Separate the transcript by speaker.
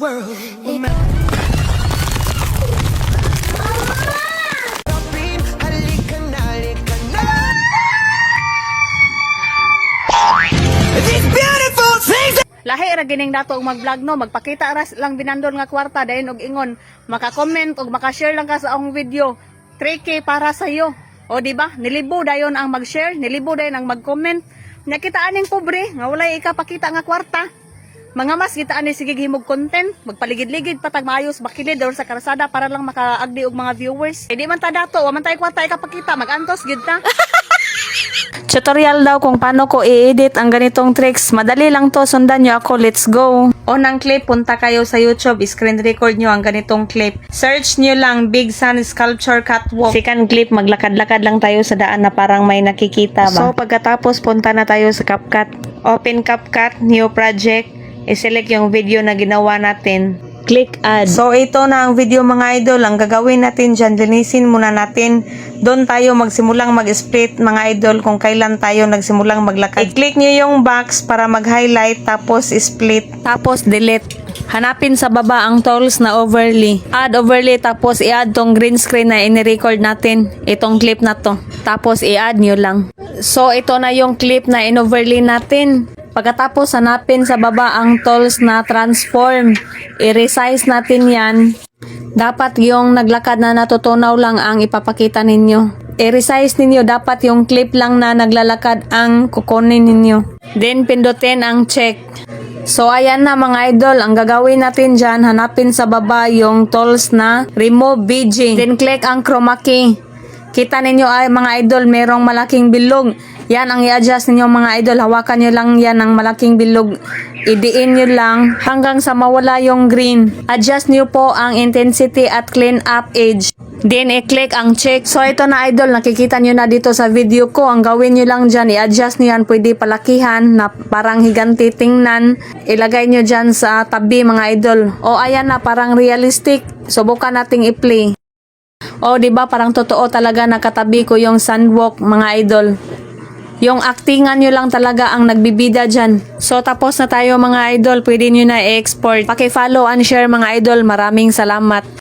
Speaker 1: world. These beautiful things.
Speaker 2: Lahi ra gining dato og mag-vlog no, magpakita ras lang binandol nga kwarta dayon og ingon, maka-comment og maka-share lang ka sa akong video. 3K para sa iyo. O di ba? Nilibo dayon ang mag-share, nilibo dayon ang mag-comment. Nakita aning pobre nga walay ikapakita nga kwarta. Mga mas kita ani sige himog content, magpaligid-ligid patag maayos bakilid or sa karsada para lang makaagdi og mga viewers. E di man ta dato, wa man tay kwarta ikapakita, magantos gid ta. Tutorial daw kung paano ko i-edit ang ganitong tricks. Madali lang to, sundan nyo ako, let's go. Unang clip, punta kayo sa YouTube, screen record nyo ang ganitong clip. Search nyo lang, Big Sun Sculpture Catwalk. Second clip, maglakad-lakad lang tayo sa daan na parang may nakikita ba. So pagkatapos, punta na tayo sa CapCut. Open CapCut, new project. I-select yung video na ginawa natin. Click add. So ito na ang video mga idol. Ang gagawin natin dyan, linisin muna natin. Doon tayo magsimulang mag-split mga idol kung kailan tayo nagsimulang maglakad. I-click nyo yung box para mag-highlight tapos split. Tapos delete. Hanapin sa baba ang tools na overlay. Add overlay tapos i-add tong green screen na ini-record natin. Itong clip na to. Tapos i-add nyo lang. So ito na yung clip na in-overlay natin. Pagkatapos hanapin sa baba ang tools na transform. I-resize natin yan. Dapat yung naglakad na natutunaw lang ang ipapakita ninyo. I-resize ninyo, dapat yung clip lang na naglalakad ang kukunin ninyo. Then pindutin ang check. So ayan na mga idol, ang gagawin natin dyan, hanapin sa baba yung tools na remove BG. Then click ang chroma key. Kita ninyo ay mga idol, merong malaking bilog. Yan ang i-adjust ninyo mga idol. Hawakan nyo lang yan ang malaking bilog. Idiin nyo lang hanggang sa mawala yung green. Adjust nyo po ang intensity at clean up edge. Then i-click ang check. So ito na idol, nakikita nyo na dito sa video ko. Ang gawin nyo lang dyan, i-adjust nyo yan. Pwede palakihan na parang higanti tingnan. Ilagay nyo dyan sa tabi mga idol. O ayan na, parang realistic. Subukan nating i-play. O diba parang totoo talaga nakatabi ko yung sandwalk mga idol. Yung actingan nyo lang talaga ang nagbibida dyan. So tapos na tayo mga idol, pwede nyo na i-export. Paki-follow and share mga idol. Maraming salamat.